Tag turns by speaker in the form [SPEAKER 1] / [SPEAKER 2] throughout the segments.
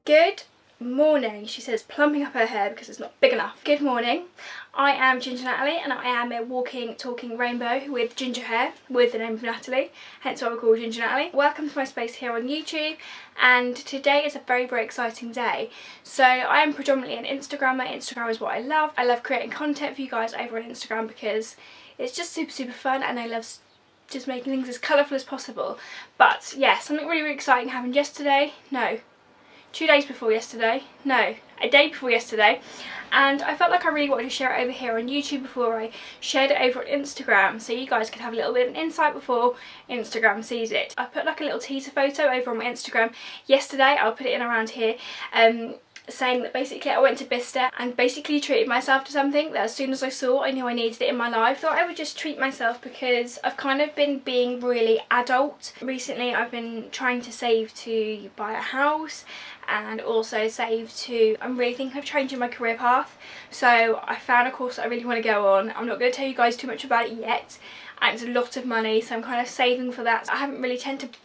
[SPEAKER 1] Good morning, she says, plumping up her hair because it's not big enough. Good morning, I am GingerNatalie and I am a walking, talking rainbow with ginger hair with the name of Natalie, hence why we're called GingerNatalie. Welcome to my space here on YouTube, and today is a very exciting day. So I am predominantly an Instagrammer. Instagram is what I love. I love creating content for you guys over on Instagram because it's just super fun, and I love just making things as colourful as possible. But yeah, something really exciting happened yesterday. No, 2 days before yesterday. No, a day before yesterday. And I felt like I really wanted to share it over here on YouTube before I shared it over on Instagram, so you guys could have a little bit of an insight before Instagram sees it. I put like a little teaser photo over on my Instagram yesterday. I'll put it in around here. Saying that basically I went to Bicester and basically treated myself to something that as soon as I saw, I knew I needed it in my life. Thought I would just treat myself because I've kind of been being really adult. Recently I've been trying to save to buy a house and also save to, I'm really thinking of changing my career path. So I found a course that I really want to go on. I'm not going to tell you guys too much about it yet, and it's a lot of money, so I'm kind of saving for that. I haven't really tended to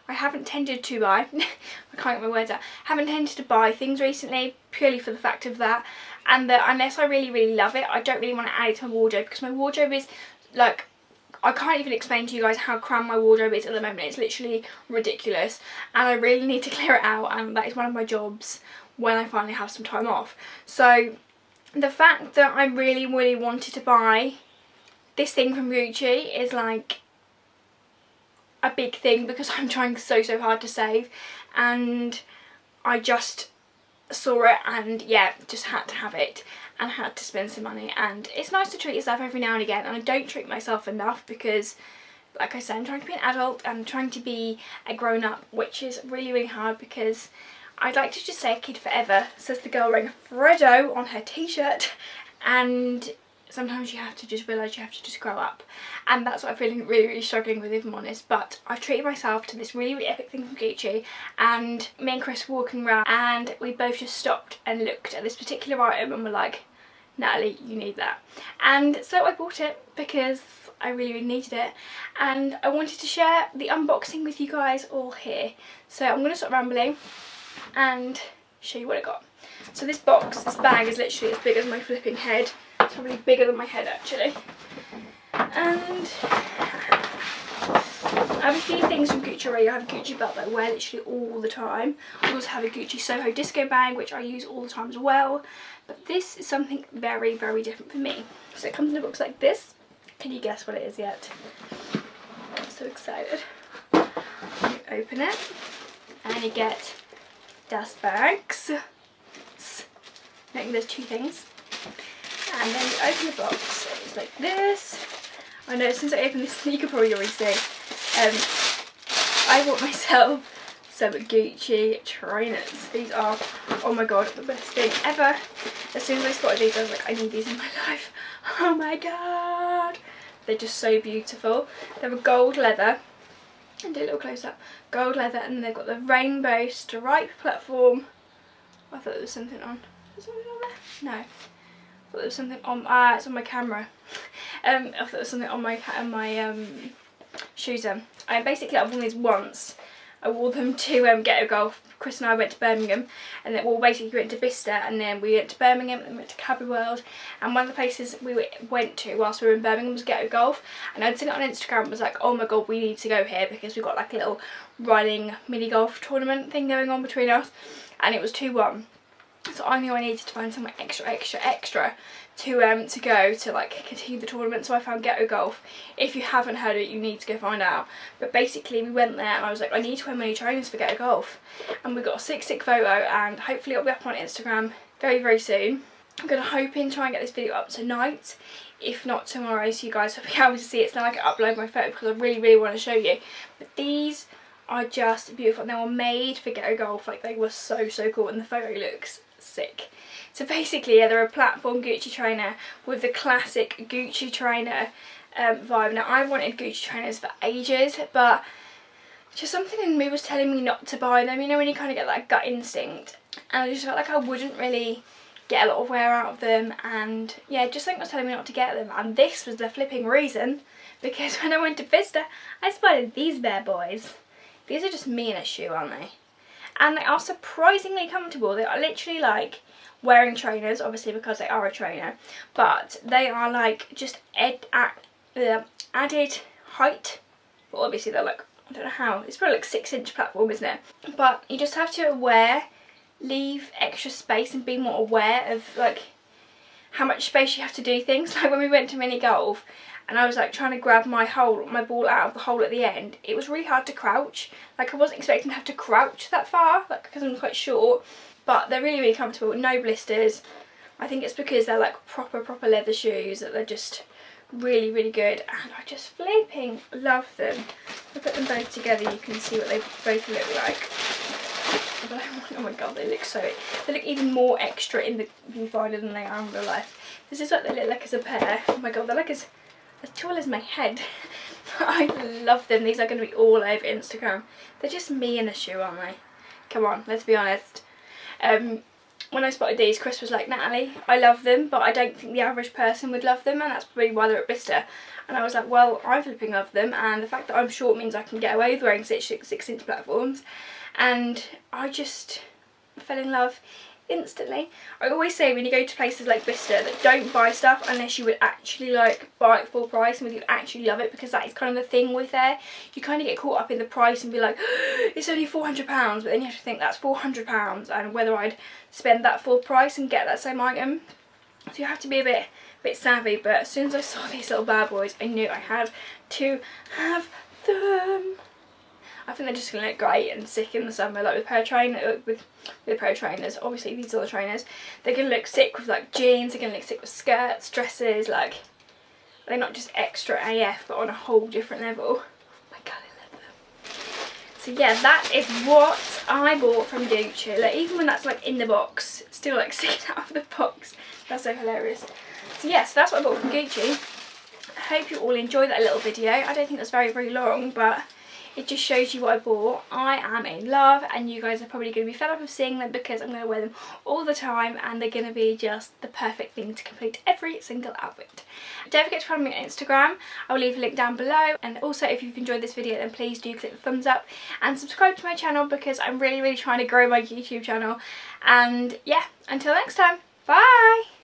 [SPEAKER 1] I haven't tended to buy, I can't get my words out, haven't tended to buy things recently purely for the fact of that, and that unless I really love it, I don't really want to add it to my wardrobe, because my wardrobe is like, I can't even explain to you guys how crammed my wardrobe is at the moment. It's literally ridiculous, and I really need to clear it out, and that is one of my jobs when I finally have some time off. So the fact that I really wanted to buy this thing from Gucci is like a big thing, because I'm trying so hard to save, and I just saw it and yeah, just had to have it and had to spend some money. And it's nice to treat yourself every now and again, and I don't treat myself enough because, like I said, I'm trying to be an adult and trying to be a grown-up, which is really hard, because I'd like to just say a kid forever, says the girl wearing a Freddo on her t-shirt, and sometimes you have to just realise you have to just grow up, and that's what I'm feeling really struggling with, if I'm honest. But I've treated myself to this really epic thing from Gucci, and me and Chris were walking around and we both just stopped and looked at this particular item and were like, Natalie, you need that. And so I bought it because I really needed it, and I wanted to share the unboxing with you guys all here. So I'm going to stop rambling and show you what I got. So this bag is literally as big as my flipping head. It's probably bigger than my head actually. And I have a few things from Gucci already. I have a Gucci belt that I wear literally all the time. I also have a Gucci Soho disco bag, which I use all the time as well. But this is something very different for me. So it comes in a box like this. Can you guess what it is yet? I'm so excited. You open it and you get dust bags. I think there's two things. And then you open the box, it's like this. I know since I opened this, you could probably already see, I bought myself some Gucci trainers. These are, oh my god, the best thing ever. As soon as I spotted these, I was like, I need these in my life. Oh my god. They're just so beautiful. They're a gold leather, and do a little close up, gold leather, and they've got the rainbow stripe platform. I thought there was something on. Is there something on there? No. I thought there was something on, it's on my camera. I thought there was something on my shoes. Basically I've worn these once. I wore them to Ghetto Golf. Chris and I went to Birmingham, and then basically we went to Bicester, and then we went to Birmingham, and we went to Cabby World, and one of the places we went to whilst we were in Birmingham was Ghetto Golf, and I'd seen it on Instagram and was like, oh my god, we need to go here because we've got like a little running mini golf tournament thing going on between us, and it was 2-1. So I knew I needed to find somewhere extra to go to like continue the tournament, so I found Ghetto Golf. If you haven't heard of it, you need to go find out. But basically we went there and I was like, I need to wear my new trainers for Ghetto Golf, and we got a sick photo, and hopefully it'll be up on Instagram very soon. I'm gonna try and get this video up tonight, if not tomorrow, so you guys will be able to see it. So then I can upload my photo because I really want to show you. But these are just beautiful, and they were made for Ghetto Golf. Like, they were so cool, and the photo looks sick. So basically, yeah, they're a platform Gucci trainer with the classic Gucci trainer vibe. Now, I wanted Gucci trainers for ages, but just something in me was telling me not to buy them. You know when you kind of get that gut instinct, and I just felt like I wouldn't really get a lot of wear out of them, and yeah, just something was telling me not to get them, and this was the flipping reason, because when I went to Bicester, I spotted these bad boys. These are just me in a shoe, aren't they? and they are surprisingly comfortable. They are literally like wearing trainers, obviously because they are a trainer, but they are like just added height. But obviously they're like, I don't know how, it's probably like 6-inch platform, isn't it? But you just have to leave extra space and be more aware of like how much space you have to do things. Like when we went to mini golf and I was like trying to grab my ball out of the hole at the end, it was really hard to crouch. Like I wasn't expecting to have to crouch that far, like because I'm quite short, but they're really, really comfortable, no blisters. I think it's because they're like proper leather shoes that they're just really, really good, and I just flipping love them. If I put them both together you can see what they both look like. Oh my god, they look even more extra in the viewfinder than they are in real life. This is what they look like as a pair. Oh my god, they're like as tall as my head. I love them. These are going to be all over Instagram. They're just me in a shoe, aren't they? Come on, let's be honest. When I spotted these, Chris was like, Natalie, I love them, but I don't think the average person would love them, and that's probably why they're at Bicester. And I was like, well, I flipping love them, and the fact that I'm short means I can get away with wearing 6-inch platforms. And I just fell in love instantly. I always say when you go to places like Bicester that don't buy stuff unless you would actually like buy it full price and would you actually love it, because that is kind of the thing with there. You kind of get caught up in the price and be like, oh, it's only £400, but then you have to think that's £400 and whether I'd spend that full price and get that same item. So you have to be a bit savvy, but as soon as I saw these little bad boys I knew I had to have them. I think they're just going to look great and sick in the summer, like with a pair of trainers. Obviously these are the trainers. They're going to look sick with like jeans, they're going to look sick with skirts, dresses, like they're not just extra AF but on a whole different level. Oh my god, I love them. So yeah, that is what I bought from Gucci. Like even when that's like in the box, it's still like sticking out of the box. That's so hilarious. So yes, that's what I bought from Gucci. I hope you all enjoyed that little video. I don't think that's very long, but it just shows you what I bought. I am in love, and you guys are probably going to be fed up of seeing them because I'm going to wear them all the time and they're going to be just the perfect thing to complete every single outfit. Don't forget to follow me on Instagram. I'll leave a link down below, and also if you've enjoyed this video then please do click the thumbs up and subscribe to my channel because I'm really trying to grow my YouTube channel. And yeah, until next time, bye!